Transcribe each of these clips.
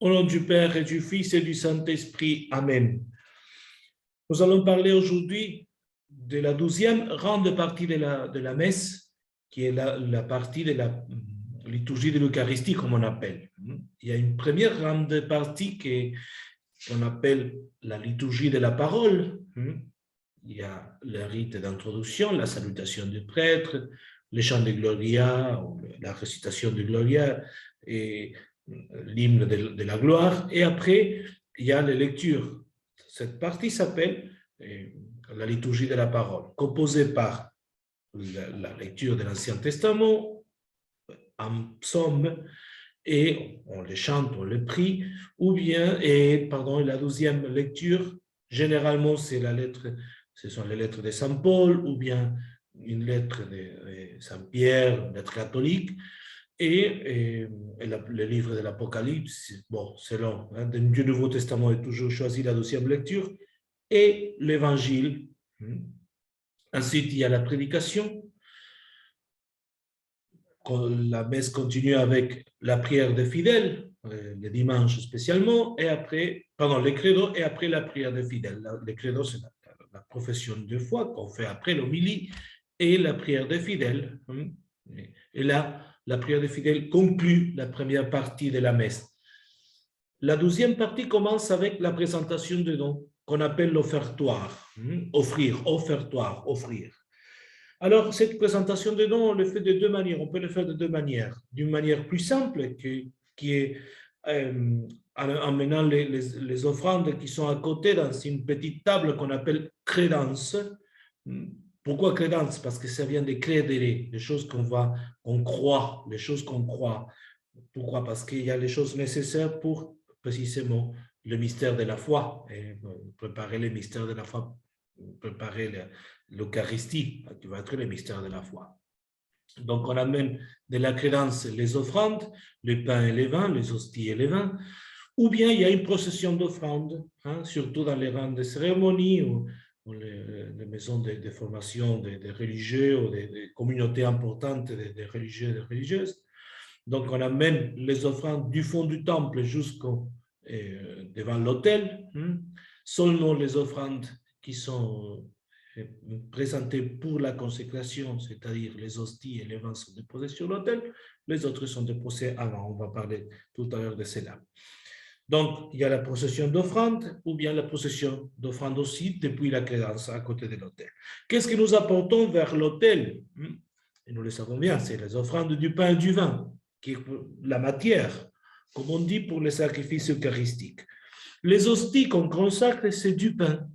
Au nom du Père et du Fils et du Saint-Esprit. Amen. Nous allons parler aujourd'hui de la 12e grande partie de la messe, qui est la partie de la liturgie de l'Eucharistie, comme on appelle. Il y a une première grande partie qu'on appelle la liturgie de la parole. Il y a le rite d'introduction, la salutation du prêtre, le chant de Gloria, la récitation de Gloria et l'hymne de la gloire. Et après, il y a les lectures. Cette partie s'appelle la liturgie de la parole, composée par la lecture de l'Ancien Testament, en psaume, et on les chante, on les prie, ou bien, la 12e lecture, généralement c'est ce sont les lettres de Saint Paul, ou bien une lettre de Saint Pierre, une lettre catholique, et le livre de l'Apocalypse, bon, selon, du Nouveau Testament est toujours choisi la 12e lecture, et l'Évangile. Ensuite, il y a la prédication. La messe continue avec la prière des fidèles, le dimanche spécialement, et après, les credos, et après la prière des fidèles. Les credos, c'est la profession de foi qu'on fait après l'homélie, et la prière des fidèles. Et là, la prière des fidèles conclut la première partie de la messe. La deuxième partie commence avec la présentation de dons, qu'on appelle l'offertoire. Offrir, offertoire, offrir. Alors, cette présentation de dons, on le fait de deux manières. On peut le faire de deux manières. D'une manière plus simple, qui est en menant les offrandes qui sont à côté dans une petite table qu'on appelle crédence. Pourquoi crédence? Parce que ça vient de credere, les choses qu'on croit, les choses qu'on croit. Pourquoi? Parce qu'il y a les choses nécessaires pour précisément le mystère de la foi, et préparer le mystère de la foi, préparer l'Eucharistie, qui va être le mystère de la foi. Donc, on amène de la crédence les offrandes, le pain et les vins, les hosties et les vins, ou bien il y a une procession d'offrandes, surtout dans les grandes cérémonies ou les maisons de formation des religieux ou des communautés importantes des religieux et des religieuses. Donc, on amène les offrandes du fond du temple jusqu'au devant l'autel. Seulement les offrandes qui sont présentées pour la consécration, c'est-à-dire les hosties et les vins sont déposés sur l'autel. Les autres sont déposés avant. On va parler tout à l'heure de cela. Donc, il y a la procession d'offrandes ou bien la procession d'offrandes aussi depuis la crédence à côté de l'autel. Qu'est-ce que nous apportons vers l'autel? Et nous le savons bien, c'est les offrandes du pain et du vin, qui est la matière, comme on dit pour les sacrifices eucharistiques. Les hosties qu'on consacre, c'est du pain,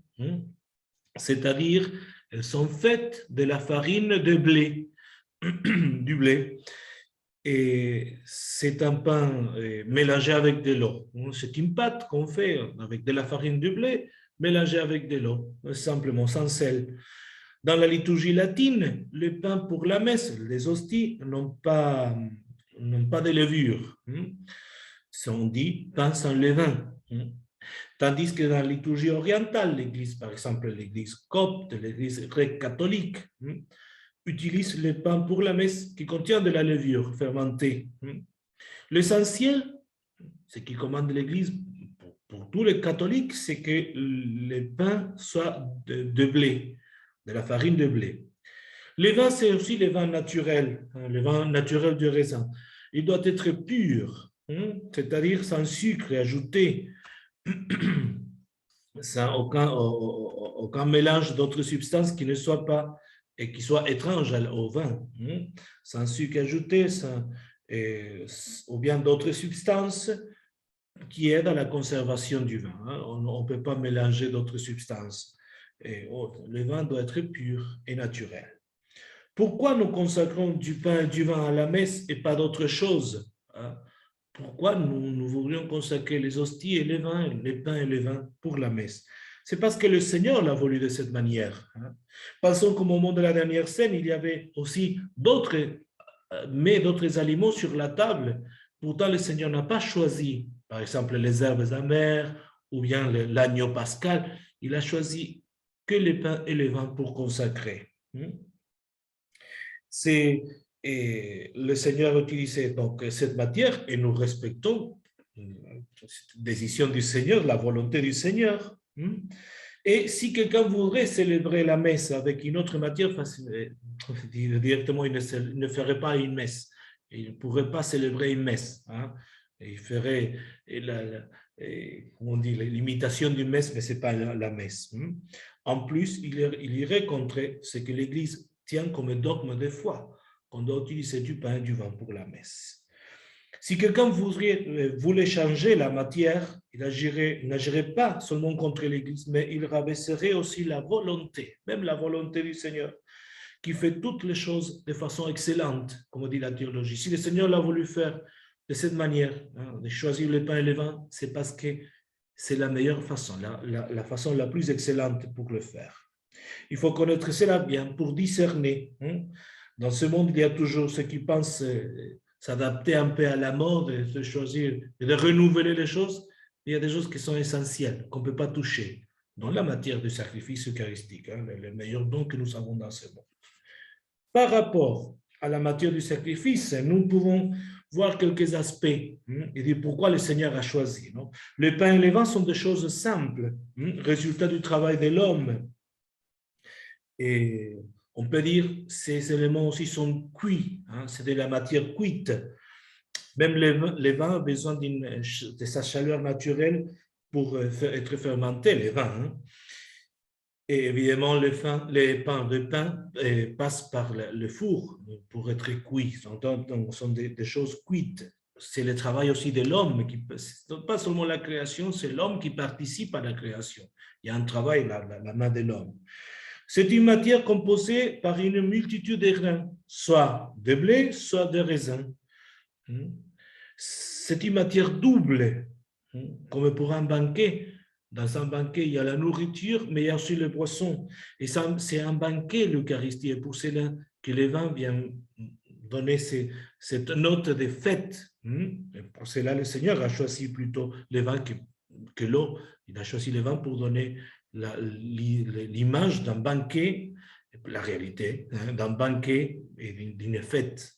c'est-à-dire elles sont faites de la farine de blé, du blé. Et c'est un pain mélangé avec de l'eau. C'est une pâte qu'on fait avec de la farine de blé mélangée avec de l'eau, simplement, sans sel. Dans la liturgie latine, le pain pour la messe, les hosties n'ont pas de levure. On dit pain sans levain. Tandis que dans la liturgie orientale, l'Église, par exemple l'Église copte, l'Église grecque catholique, utilise le pain pour la messe qui contient de la levure fermentée. L'essentiel, ce qui commande l'Église pour tous les catholiques, c'est que le pain soit de blé, de la farine de blé. Le vin, c'est aussi le vin naturel, le vin naturel du raisin. Il doit être pur, c'est-à-dire sans sucre ajouté, sans aucun mélange d'autres substances qui ne soient pas et qui soient étranges au vin, sans sucre ajouté, ou bien d'autres substances qui aident à la conservation du vin. On ne peut pas mélanger d'autres substances. Le vin doit être pur et naturel. Pourquoi nous consacrons du pain et du vin à la messe et pas d'autre chose? Pourquoi nous voudrions consacrer les hosties et les vins, les pains et les vins pour la messe? C'est parce que le Seigneur l'a voulu de cette manière. Pensons qu'au moment de la dernière scène, il y avait aussi d'autres aliments sur la table. Pourtant, le Seigneur n'a pas choisi, par exemple, les herbes amères ou bien l'agneau pascal. Il a choisi que les pains et les vins pour consacrer. Le Seigneur a utilisé donc cette matière et nous respectons c'est une décision du Seigneur, la volonté du Seigneur. Et si quelqu'un voudrait célébrer la messe avec une autre matière, directement, il ne ferait pas une messe. Il ne pourrait pas célébrer une messe. Hein. Il ferait comment on dit, l'imitation d'une messe, mais ce n'est pas la messe. En plus, il irait contre ce que l'Église tient comme dogme de foi, qu'on doit utiliser du pain et du vin pour la messe. Si quelqu'un voulait changer la matière, il n'agirait pas seulement contre l'Église, mais il rabaisserait aussi la volonté, même la volonté du Seigneur, qui fait toutes les choses de façon excellente, comme dit la théologie. Si le Seigneur l'a voulu faire de cette manière, hein, de choisir le pain et le vin, c'est parce que c'est la meilleure façon, la façon la plus excellente pour le faire. Il faut connaître cela bien pour discerner. Hein. Dans ce monde, il y a toujours ceux qui pensent s'adapter un peu à la mode, de choisir et de renouveler les choses. Il y a des choses qui sont essentielles, qu'on ne peut pas toucher, dans la matière du sacrifice eucharistique, hein, le meilleur don que nous avons dans ce monde. Par rapport à la matière du sacrifice, nous pouvons voir quelques aspects et dire pourquoi le Seigneur a choisi. Non? Le pain et le vin sont des choses simples, résultat du travail de l'homme. Et on peut dire que ces éléments aussi sont cuits, hein, c'est de la matière cuite. Même le vin a besoin de sa chaleur naturelle pour être fermenté, le vin. Hein. Et évidemment, le pain passe par le four pour être cuit. Donc, ce sont des choses cuites. C'est le travail aussi de l'homme. Pas seulement la création, c'est l'homme qui participe à la création. Il y a un travail, la main de l'homme. C'est une matière composée par une multitude de grains, soit de blé, soit de raisin. C'est une matière double, comme pour un banquet. Dans un banquet, il y a la nourriture, mais il y a aussi le boisson. Et c'est un banquet, l'Eucharistie. Et pour cela que le vin vient donner cette note de fête. Et pour cela, le Seigneur a choisi plutôt le vin que l'eau. Il a choisi le vin pour donner l'image d'un banquet, la réalité, d'un banquet et d'une fête.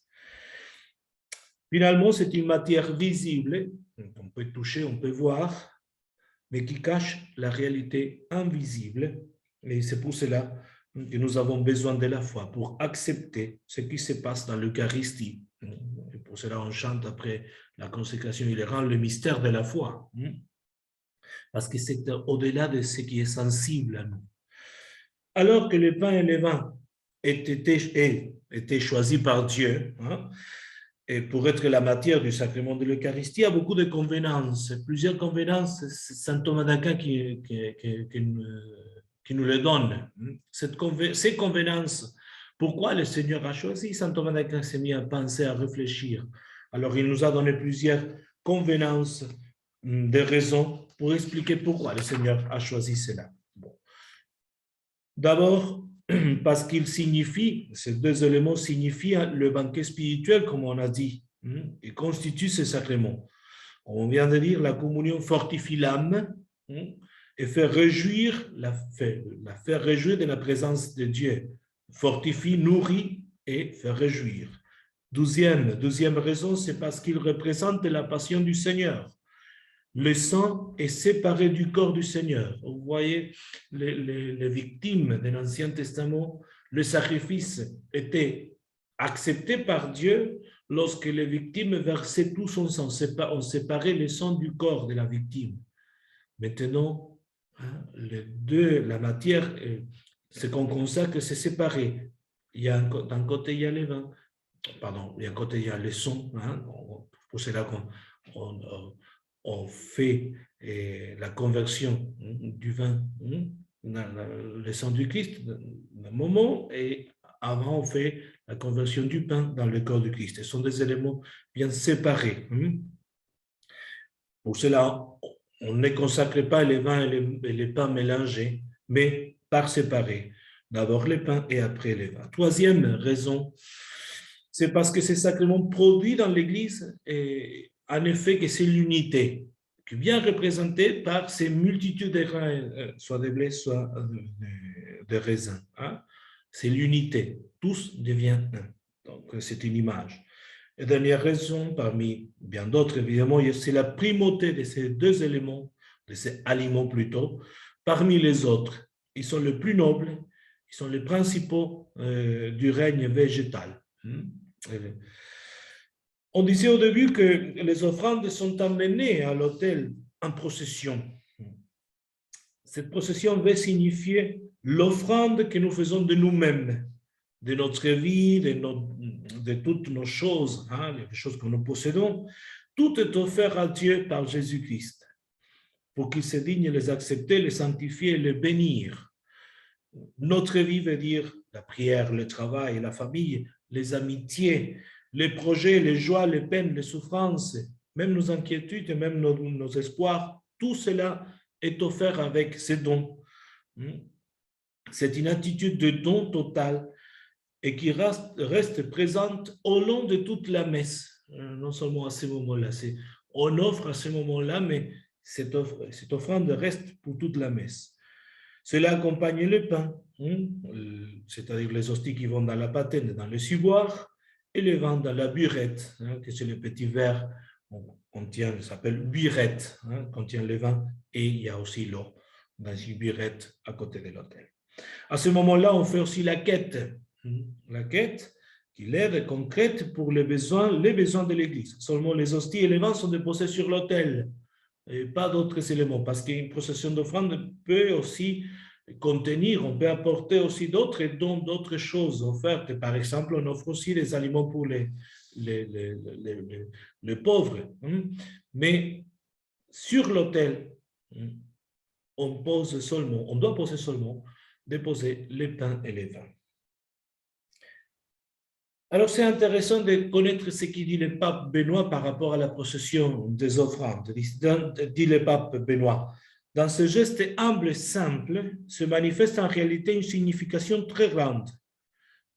Finalement, c'est une matière visible, on peut toucher, on peut voir, mais qui cache la réalité invisible. Et c'est pour cela que nous avons besoin de la foi, pour accepter ce qui se passe dans l'Eucharistie. Et pour cela, on chante après la consécration, il rend le mystère de la foi. Parce que c'est au-delà de ce qui est sensible à nous. Alors que le pain et le vin étaient choisis par Dieu, hein, et pour être la matière du sacrement de l'Eucharistie, il y a beaucoup de convenances, plusieurs convenances, c'est saint Thomas d'Aquin qui nous les donne. Ces convenances, pourquoi le Seigneur a choisi, saint Thomas d'Aquin s'est mis à penser, à réfléchir. Alors, il nous a donné plusieurs convenances, des raisons pour expliquer pourquoi le Seigneur a choisi cela. Bon. D'abord, parce qu'il signifie, ces deux éléments signifient le banquet spirituel, comme on a dit, et constitue ce sacrement. On vient de dire, la communion fortifie l'âme et fait réjouir, la faire réjouir de la présence de Dieu. Fortifie, nourrit et fait réjouir. Deuxième raison, c'est parce qu'il représente la passion du Seigneur. Le sang est séparé du corps du Seigneur. Vous voyez, les victimes de l'Ancien Testament, le sacrifice était accepté par Dieu lorsque les victimes versaient tout son sang. On séparait le sang du corps de la victime. Maintenant, la matière, ce qu'on consacre, c'est séparé. D'un côté, il y a le vin. Pardon, d'un côté, il y a le sang. Pour cela qu'on fait la conversion du vin dans le sang du Christ d'un moment, et avant on fait la conversion du pain dans le corps du Christ. Ce sont des éléments bien séparés. Pour cela, on ne consacre pas les vins et les pains mélangés, mais par séparés. D'abord les pains et après les vins. Troisième raison, c'est parce que ces sacrements produits dans l'Église et en effet que c'est l'unité, qui est bien représentée par ces multitudes de grains, soit de blé, soit de raisins. Hein? C'est l'unité, tous deviennent un. Donc c'est une image. Et dernière raison, parmi bien d'autres, évidemment, c'est la primauté de ces deux éléments, de ces aliments plutôt, parmi les autres. Ils sont les plus nobles, ils sont les principaux du règne végétal. On disait au début que les offrandes sont amenées à l'autel en procession. Cette procession veut signifier l'offrande que nous faisons de nous-mêmes, de notre vie, de toutes nos choses, les choses que nous possédons. Tout est offert à Dieu par Jésus-Christ pour qu'il se digne les accepter, les sanctifier, les bénir. Notre vie veut dire la prière, le travail, la famille, les amitiés, les projets, les joies, les peines, les souffrances, même nos inquiétudes et même nos espoirs, tout cela est offert avec ces dons. C'est une attitude de don total et qui reste présente au long de toute la messe, non seulement à ce moment-là. On offre à ce moment-là, mais cette offrande reste pour toute la messe. Cela accompagne le pain, c'est-à-dire les hosties qui vont dans la patène, dans le ciboire, et les vins dans la burette, que c'est le petit verre contient, ça s'appelle burette, contient le vin, et il y a aussi l'eau dans une burette à côté de l'autel. À ce moment-là, on fait aussi la quête qui l'aide concrète pour les besoins de l'Église. Seulement les hosties et les vins sont déposés sur l'autel, et pas d'autres éléments, parce qu'une procession d'offrande peut aussi contenir, on peut apporter aussi d'autres dons, d'autres choses offertes. Par exemple, on offre aussi des aliments pour les pauvres. Mais sur l'autel, on doit déposer les pains et les vins. Alors, c'est intéressant de connaître ce qu'il dit le pape Benoît par rapport à la procession des offrandes. Dit le pape Benoît, dans ce geste humble et simple se manifeste en réalité une signification très grande.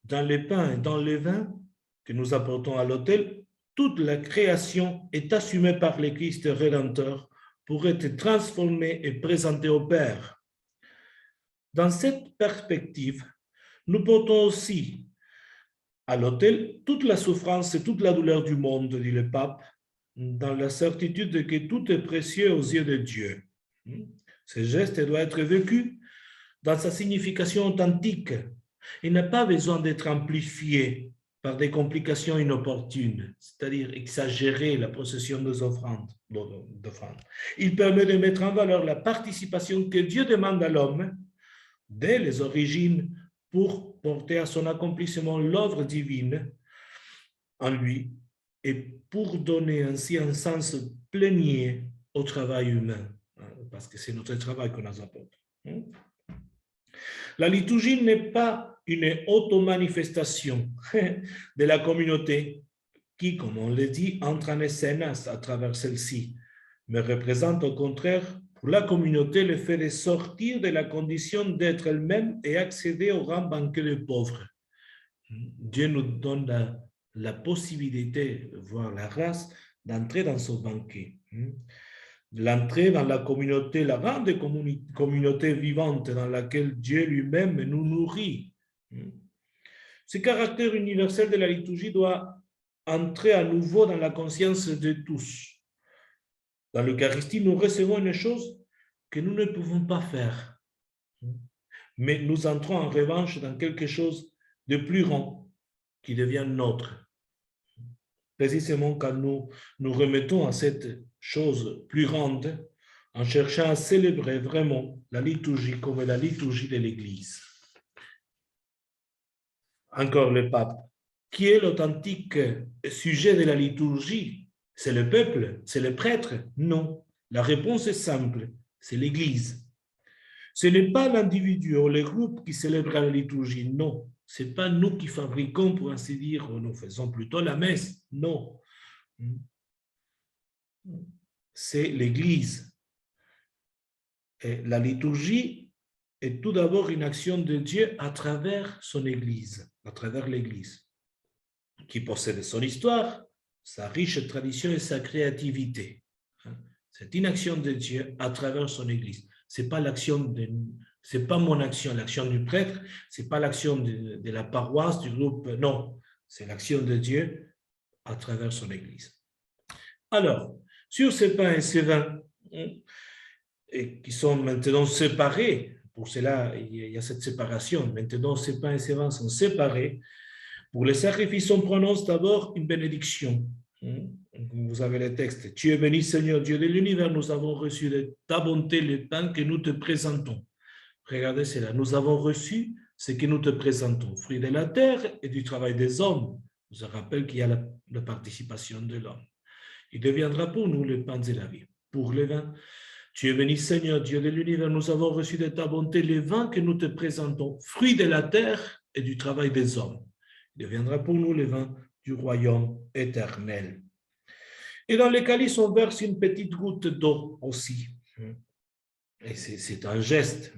Dans les pains et dans les vins que nous apportons à l'autel, toute la création est assumée par le Christ Rédempteur pour être transformée et présentée au Père. Dans cette perspective, nous portons aussi à l'autel toute la souffrance et toute la douleur du monde, dit le pape, dans la certitude que tout est précieux aux yeux de Dieu. Ce geste doit être vécu dans sa signification authentique. Il n'a pas besoin d'être amplifié par des complications inopportunes, c'est-à-dire exagérer la procession des offrandes. Il permet de mettre en valeur la participation que Dieu demande à l'homme dès les origines pour porter à son accomplissement l'œuvre divine en lui et pour donner ainsi un sens plénier au travail humain, parce que c'est notre travail qu'on nous apporte. La liturgie n'est pas une auto-manifestation de la communauté qui, comme on le dit, entre en scène à travers celle-ci, mais représente au contraire pour la communauté le fait de sortir de la condition d'être elle-même et accéder au grand banquet des pauvres. Dieu nous donne la possibilité, voire la grâce, d'entrer dans ce banquet. L'entrée dans la communauté, la grande communauté vivante dans laquelle Dieu lui-même nous nourrit. Ce caractère universel de la liturgie doit entrer à nouveau dans la conscience de tous. Dans l'Eucharistie, nous recevons une chose que nous ne pouvons pas faire. Mais nous entrons en revanche dans quelque chose de plus grand qui devient nôtre. Précisément quand nous nous remettons à cette chose plus grande en cherchant à célébrer vraiment la liturgie comme la liturgie de l'Église. Encore le pape. Qui est l'authentique sujet de la liturgie? C'est le peuple? C'est le prêtre? Non. La réponse est simple. C'est l'Église. Ce n'est pas l'individu ou le groupe qui célèbre la liturgie. Non. Ce n'est pas nous qui fabriquons, pour ainsi dire, nous faisons plutôt la messe. Non. C'est l'Église. Et la liturgie est tout d'abord une action de Dieu à travers son Église, à travers l'Église, qui possède son histoire, sa riche tradition et sa créativité. C'est une action de Dieu à travers son Église. C'est pas mon action, l'action du prêtre, c'est pas l'action de la paroisse, du groupe, non. C'est l'action de Dieu à travers son Église. Alors, sur ces pains et ces vins, et qui sont maintenant séparés, pour cela il y a cette séparation, maintenant ces pains et ces vins sont séparés. Pour les sacrifices, on prononce d'abord une bénédiction. Vous avez le texte. Tu es béni, Seigneur Dieu de l'univers, nous avons reçu de ta bonté le pain que nous te présentons. Regardez cela, nous avons reçu ce que nous te présentons, fruit de la terre et du travail des hommes. Je rappelle qu'il y a la participation de l'homme. Il deviendra pour nous le pain de la vie. Pour le vin, tu es béni, Seigneur Dieu de l'univers, nous avons reçu de ta bonté le vin que nous te présentons, fruit de la terre et du travail des hommes. Il deviendra pour nous le vin du royaume éternel. Et dans les calices, on verse une petite goutte d'eau aussi. Et c'est un geste.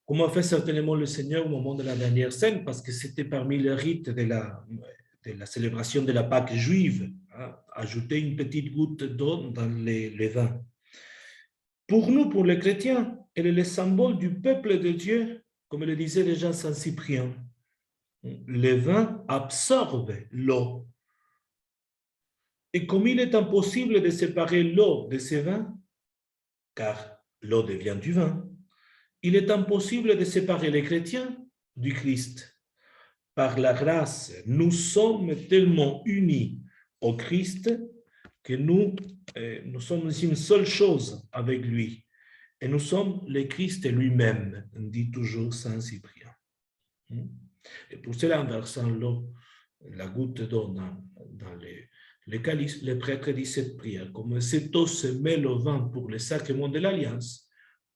Comme a fait certainement le Seigneur au moment de la dernière scène, parce que c'était parmi les rites de la célébration de la Pâque juive, ajouter une petite goutte d'eau dans les vins. Pour nous, pour les chrétiens, elle est le symbole du peuple de Dieu, comme le disait déjà Saint Cyprien. Le vin absorbe l'eau. Et comme il est impossible de séparer l'eau de ce vin, car l'eau devient du vin, il est impossible de séparer les chrétiens du Christ. Par la grâce, nous sommes tellement unis au Christ que nous sommes une seule chose avec lui. Et nous sommes le Christ lui-même, dit toujours Saint Cyprien. Et pour cela, en versant l'eau, la goutte d'eau dans les calices, le prêtre dit cette prière. Comme cette eau se mêle au vin pour le sacrement de l'Alliance,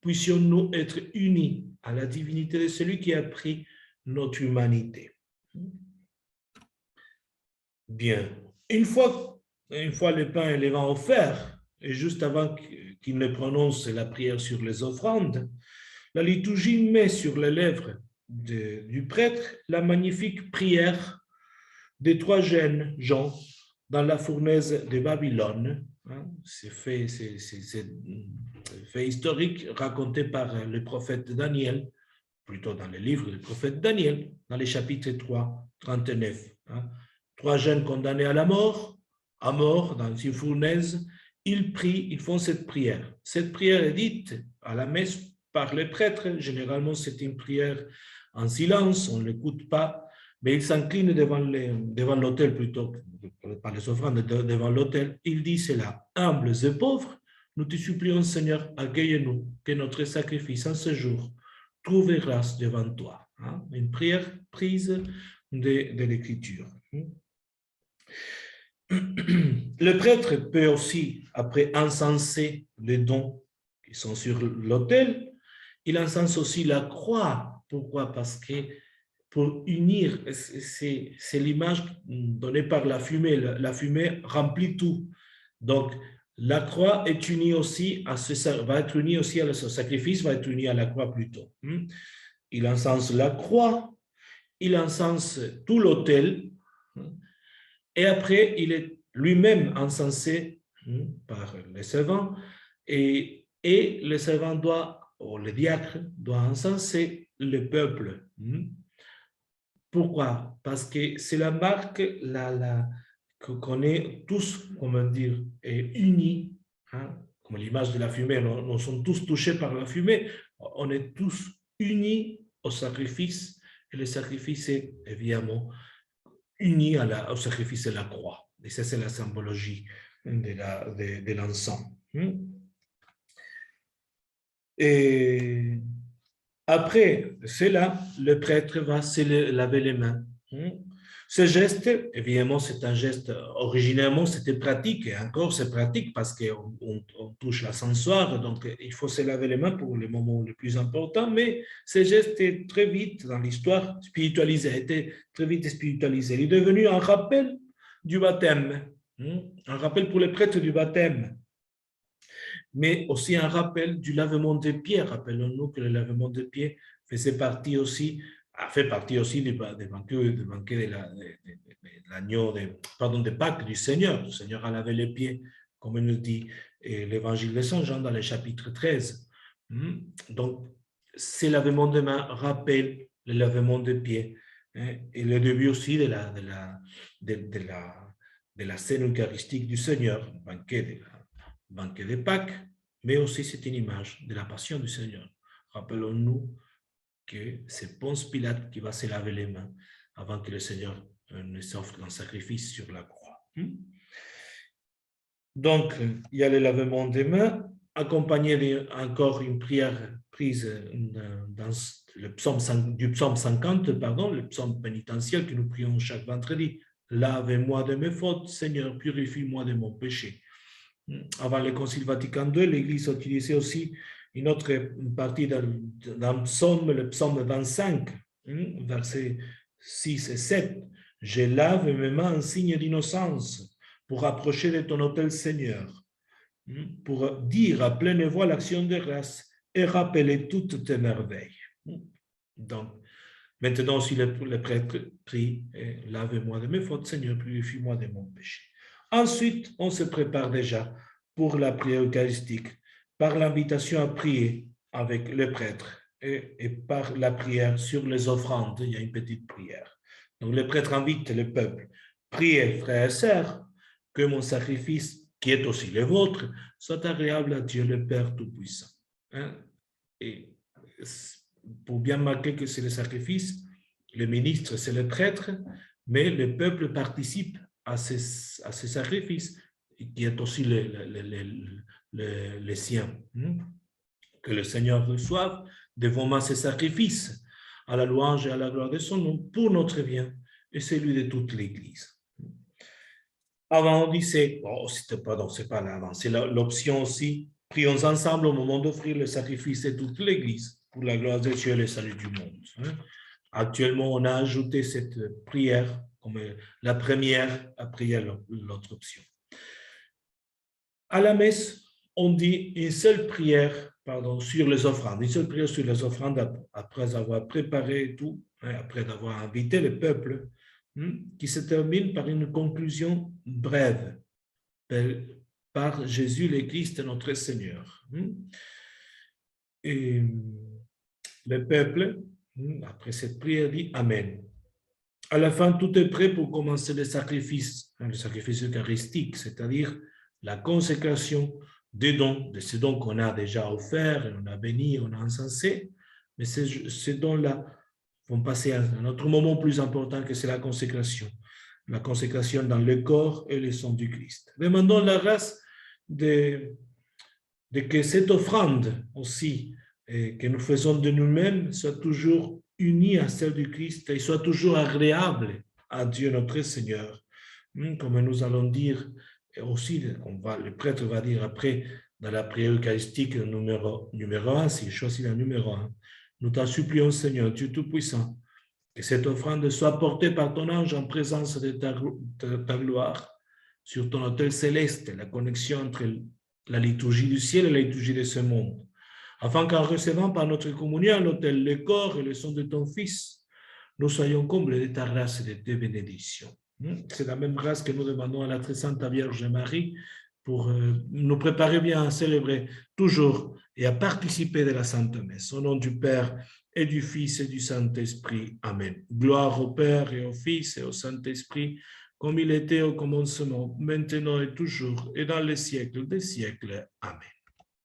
puissions-nous être unis à la divinité de celui qui a pris notre humanité. Bien. Une fois le pain et le vin offerts, et juste avant qu'il ne prononce la prière sur les offrandes, la liturgie met sur les lèvres du prêtre la magnifique prière des 3 jeunes gens dans la fournaise de Babylone. C'est fait historique raconté par le prophète Daniel, plutôt dans le livre du prophète Daniel, dans les chapitres 3, 39. 3 jeunes condamnés à mort dans une fournaise, ils prient, ils font cette prière. Cette prière est dite à la messe par les prêtres. Généralement, c'est une prière en silence, on ne l'écoute pas, mais ils s'inclinent devant l'autel plutôt, pas les offrandes, devant l'autel. Il dit cela: humbles et pauvres, nous te supplions, Seigneur, accueille-nous, que notre sacrifice en ce jour trouve grâce devant toi. Une prière prise de l'Écriture. Le prêtre peut aussi, après encenser les dons qui sont sur l'autel, il encense aussi la croix. Pourquoi? Parce que pour unir, c'est l'image donnée par la fumée. La fumée remplit tout. Donc, la croix est unie aussi va être unie aussi à ce sacrifice, va être unie à la croix plutôt. Il encense la croix, il encense tout l'autel, et après, il est lui-même encensé par les servants, et le servant ou le diacre doit encenser le peuple. Pourquoi? Parce que c'est la marque qu'on est tous, comment dire, unis, comme l'image de la fumée, nous sommes tous touchés par la fumée, on est tous unis au sacrifice, et le sacrifice est évidemment uni au sacrifice de la croix. Et ça, c'est la symbologie de l'encens. Et après cela, le prêtre va se laver les mains. Ce geste, évidemment, c'est un geste, originalement, c'était pratique, et encore c'est pratique parce qu'on touche l'ascensoir, donc il faut se laver les mains pour le moment le plus important, mais ce geste est très vite, dans l'histoire, spiritualisé, a été très vite spiritualisé. Il est devenu un rappel du baptême, un rappel pour les prêtres du baptême, mais aussi un rappel du lavement des pieds. Rappelons-nous que le lavement des pieds fait partie aussi du banquet de l'agneau, de Pâques du Seigneur. Le Seigneur a lavé les pieds, comme nous dit l'évangile de Saint Jean dans le chapitre 13. Donc, ces lavements de mains rappellent le lavement des pieds, et le début aussi de de la scène eucharistique du Seigneur, banquet de Pâques, mais aussi c'est une image de la passion du Seigneur. Rappelons-nous que c'est Ponce Pilate qui va se laver les mains avant que le Seigneur ne s'offre un sacrifice sur la croix. Donc, il y a le lavement des mains, accompagné encore une prière prise dans du psaume 50, le psaume pénitentiel que nous prions chaque vendredi. Lave-moi de mes fautes, Seigneur, purifie-moi de mon péché. Avant le Concile Vatican II, l'Église utilisait aussi une autre partie d'un psaume, le psaume 25, versets 6 et 7. « Je lave mes mains en signe d'innocence pour approcher de ton autel, Seigneur, pour dire à pleine voix l'action de grâce et rappeler toutes tes merveilles. » Donc, maintenant, si le prêtre prie, « Lave-moi de mes fautes, Seigneur, purifie-moi de mon péché. » Ensuite, on se prépare déjà pour la prière eucharistique, par l'invitation à prier avec le prêtre et par la prière sur les offrandes. Il y a une petite prière. Donc, le prêtre invite le peuple. Priez, frères et sœurs, que mon sacrifice, qui est aussi le vôtre, soit agréable à Dieu le Père Tout-Puissant. Et pour bien marquer que c'est le sacrifice, le ministre, c'est le prêtre, mais le peuple participe à ces sacrifices, qui est aussi les siens. Que le Seigneur reçoive de vos mains ces sacrifices, à la louange et à la gloire de son nom, pour notre bien et celui de toute l'Église. Avant, on disait, c'est pas l'avant, c'est l'option aussi, prions ensemble au moment d'offrir le sacrifice de toute l'Église, pour la gloire de Dieu et le salut du monde. Actuellement, on a ajouté cette prière comme la première après l'autre option. À la messe, on dit une seule prière sur les offrandes, une seule prière sur les offrandes après avoir préparé tout, après avoir invité le peuple, qui se termine par une conclusion brève par Jésus le Christ, notre Seigneur. Et le peuple, après cette prière, dit Amen. À la fin, tout est prêt pour commencer le sacrifice eucharistique, c'est-à-dire la consécration des dons, de ces dons qu'on a déjà offerts, on a béni, on a encensé, mais ces dons-là vont passer à un autre moment plus important que c'est la consécration dans le corps et le sang du Christ. Demandons la grâce de que cette offrande aussi que nous faisons de nous-mêmes soit toujours unie à celle du Christ et soit toujours agréable à Dieu notre Seigneur. Comme nous allons dire aussi, le prêtre va dire après dans la prière eucharistique numéro 1, s'il choisit la numéro 1, nous t'en supplions Seigneur, Dieu Tout-Puissant, que cette offrande soit portée par ton ange en présence de ta gloire sur ton autel céleste, la connexion entre la liturgie du ciel et la liturgie de ce monde, afin qu'en recevant par notre communion l'autel, le corps et le sang de ton Fils, nous soyons comblés de ta grâce et de tes bénédictions. C'est la même grâce que nous demandons à la très sainte Vierge Marie pour nous préparer bien à célébrer toujours et à participer de la Sainte Messe. Au nom du Père et du Fils et du Saint-Esprit. Amen. Gloire au Père et au Fils et au Saint-Esprit, comme il était au commencement, maintenant et toujours, et dans les siècles des siècles. Amen.